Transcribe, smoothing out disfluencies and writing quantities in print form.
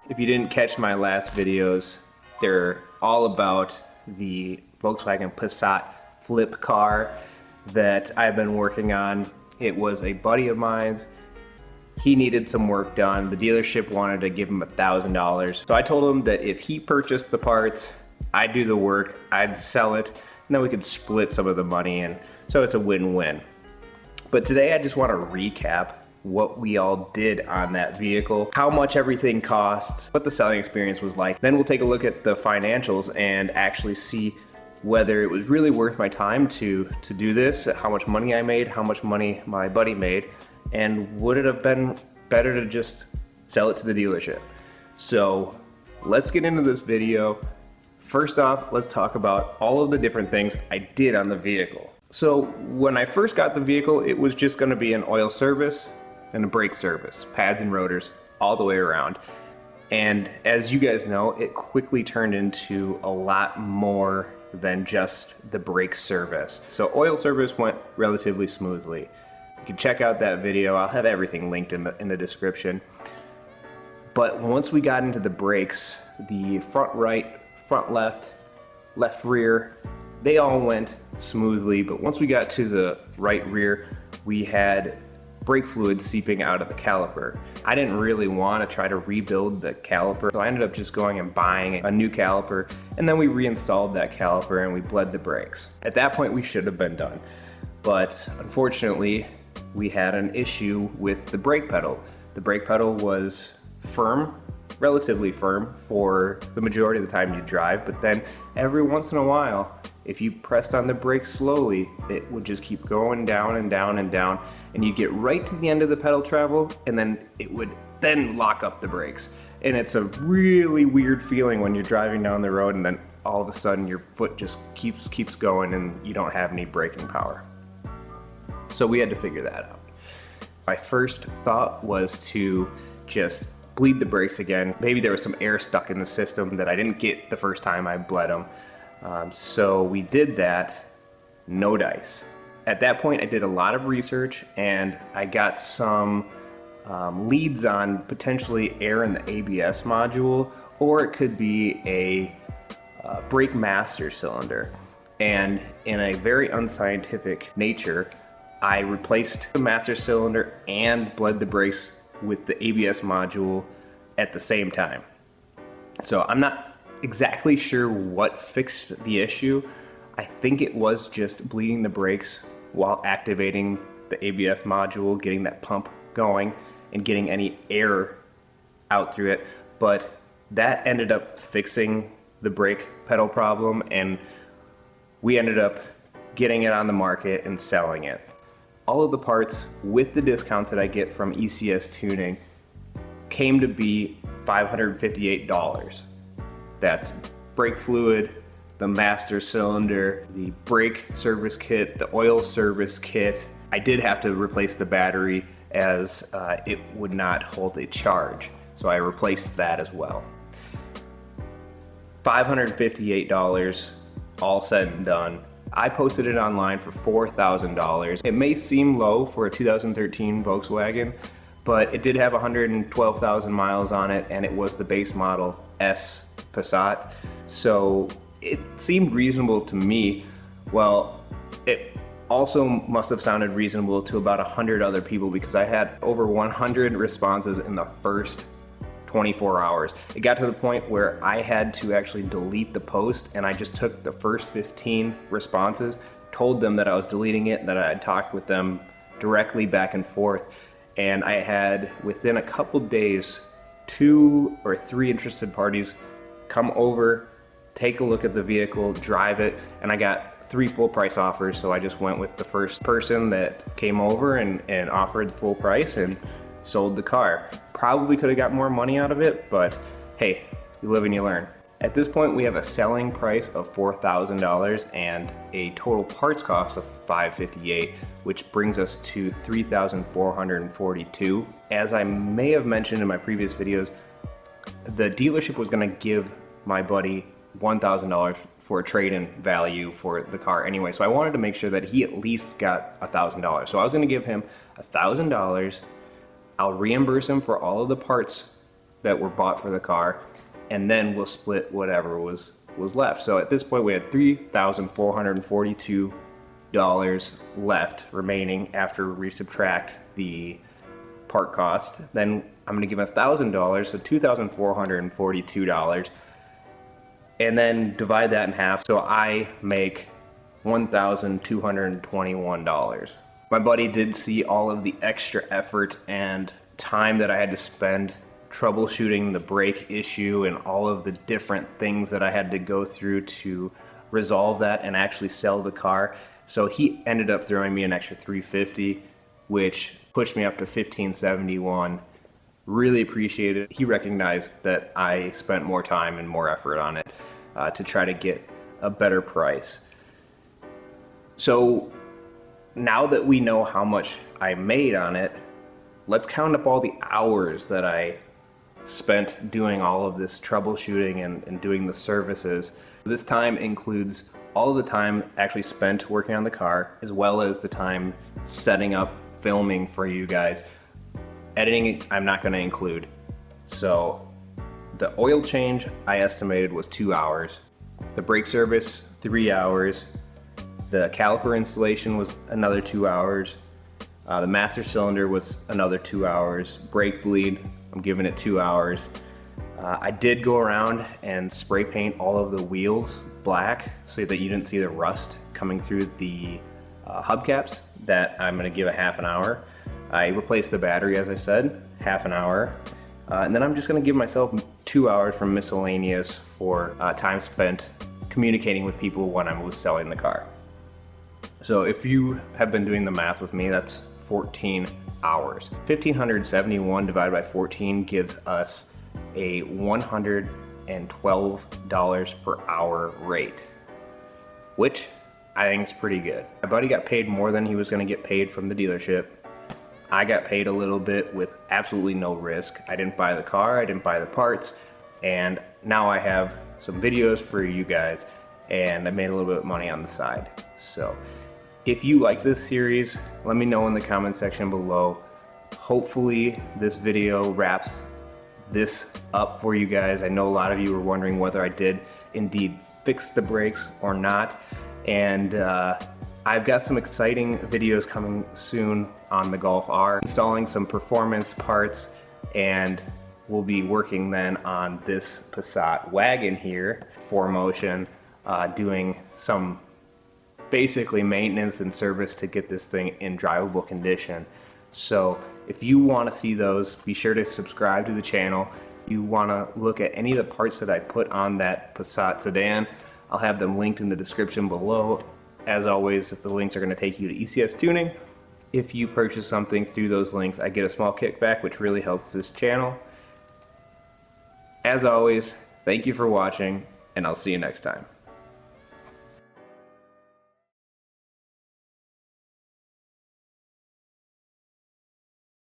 If you didn't catch my last videos, they're all about the Volkswagen Passat flip car that I've been working on. It was a buddy of mine. He needed some work done. The dealership wanted to give him $1,000. So I told him that if he purchased the parts, I'd do the work, I'd sell it, and then we could split some of the money, and so it's a win-win. But today I just want to recap what we all did on that vehicle, how much everything costs, what the selling experience was like. Then we'll take a look at the financials and actually see whether it was really worth my time to do this, how much money I made, how much money my buddy made, and would it have been better to just sell it to the dealership. So let's get into this video. First off, let's talk about all of the different things I did on the vehicle. So when I first got the vehicle, it was just going to be an oil service and a brake service, pads and rotors all the way around. And as you guys know, it quickly turned into a lot more than just the brake service. So oil service went relatively smoothly. You can check out that video. I'll have everything linked in the description. But once we got into the brakes, the front right, front left, left rear, they all went smoothly. But once we got to the right rear, we had brake fluid seeping out of the caliper. I didn't really want to try to rebuild the caliper, so I ended up just going and buying a new caliper, and then we reinstalled that caliper and we bled the brakes. At that point we should have been done, but unfortunately we had an issue with the brake pedal. The brake pedal was firm, relatively firm for the majority of the time you drive, but then every once in a while, if you pressed on the brakes slowly, it would just keep going down and down and down, and you'd get right to the end of the pedal travel, and then it would then lock up the brakes. And it's a really weird feeling when you're driving down the road and then all of a sudden your foot just keeps going and you don't have any braking power. So we had to figure that out. My first thought was to just bleed the brakes again. Maybe there was some air stuck in the system that I didn't get the first time I bled them. So we did that, no dice. At that point I did a lot of research and I got some leads on potentially air in the ABS module, or it could be a brake master cylinder. And in a very unscientific nature, I replaced the master cylinder and bled the brakes with the ABS module at the same time. So I'm not exactly sure what fixed the issue. I think it was just bleeding the brakes while activating the ABS module, getting that pump going and getting any air out through it. But that ended up fixing the brake pedal problem, and we ended up getting it on the market and selling it. All of the parts with the discounts that I get from ECS Tuning came to be $558. That's brake fluid, the master cylinder, the brake service kit, the oil service kit. I did have to replace the battery as it would not hold a charge, so I replaced that as well. $558, all said and done. I posted it online for $4,000. It may seem low for a 2013 Volkswagen, but it did have 112,000 miles on it, and it was the base model S Passat, so it seemed reasonable to me. Well, it also must have sounded reasonable to about 100 other people, because I had over 100 responses in the first 24 hours. It got to the point where I had to actually delete the post, and I just took the first 15 responses, told them that I was deleting it, that I had talked with them directly back and forth, and I had, within a couple days, 2 or 3 interested parties come over, take a look at the vehicle, drive it, and I got 3 full price offers. So I just went with the first person that came over and offered the full price and sold the car. Probably could have got more money out of it, but hey, you live and you learn. At this point we have a selling price of $4,000 and a total parts cost of $558, which brings us to $3,442. As I may have mentioned in my previous videos, the dealership was going to give my buddy $1,000 for a trade-in value for the car anyway, so I wanted to make sure that he at least got $1,000. So I was going to give him $1,000. I'll reimburse him for all of the parts that were bought for the car, and then we'll split whatever was left. So at this point we had $3,442 left remaining after we subtract the part cost. Then I'm going to give $1,000, so $2,442, and then divide that in half, so I make $1,221. My buddy did see all of the extra effort and time that I had to spend troubleshooting the brake issue and all of the different things that I had to go through to resolve that and actually sell the car. So he ended up throwing me an extra $350, which pushed me up to $1,571. Really appreciate it. He recognized that I spent more time and more effort on it to try to get a better price. So now that we know how much I made on it, let's count up all the hours that I spent doing all of this troubleshooting and doing the services. This time includes all of the time actually spent working on the car, as well as the time setting up, filming for you guys. Editing, I'm not going to include. So the oil change I estimated was 2 hours. The brake service, 3 hours. The caliper installation was another 2 hours. The master cylinder was another 2 hours. Brake bleed, I'm giving it 2 hours. I did go around and spray paint all of the wheels black so that you didn't see the rust coming through the hubcaps. That I'm going to give a half an hour. I replaced the battery, as I said, half an hour. And then I'm just going to give myself 2 hours from miscellaneous for time spent communicating with people when I was selling the car. So if you have been doing the math with me, that's 14 hours. 1,571 divided by 14 gives us a $112 per hour rate, which I think is pretty good. My buddy got paid more than he was going to get paid from the dealership. I got paid a little bit with absolutely no risk. I didn't buy the car, I didn't buy the parts, and now I have some videos for you guys, and I made a little bit of money on the side. So if you like this series, let me know in the comment section below. Hopefully this video wraps this up for you guys. I know a lot of you were wondering whether I did indeed fix the brakes or not, and I've got some exciting videos coming soon on the Golf R, installing some performance parts, and we'll be working then on this Passat wagon here, 4Motion, doing some basically maintenance and service to get this thing in drivable condition. So if you want to see those, be sure to subscribe to the channel. If you want to look at any of the parts that I put on that Passat sedan, I'll have them linked in the description below. As always, the links are going to take you to ECS Tuning. If you purchase something through those links, I get a small kickback, which really helps this channel. As always, thank you for watching, and I'll see you next time.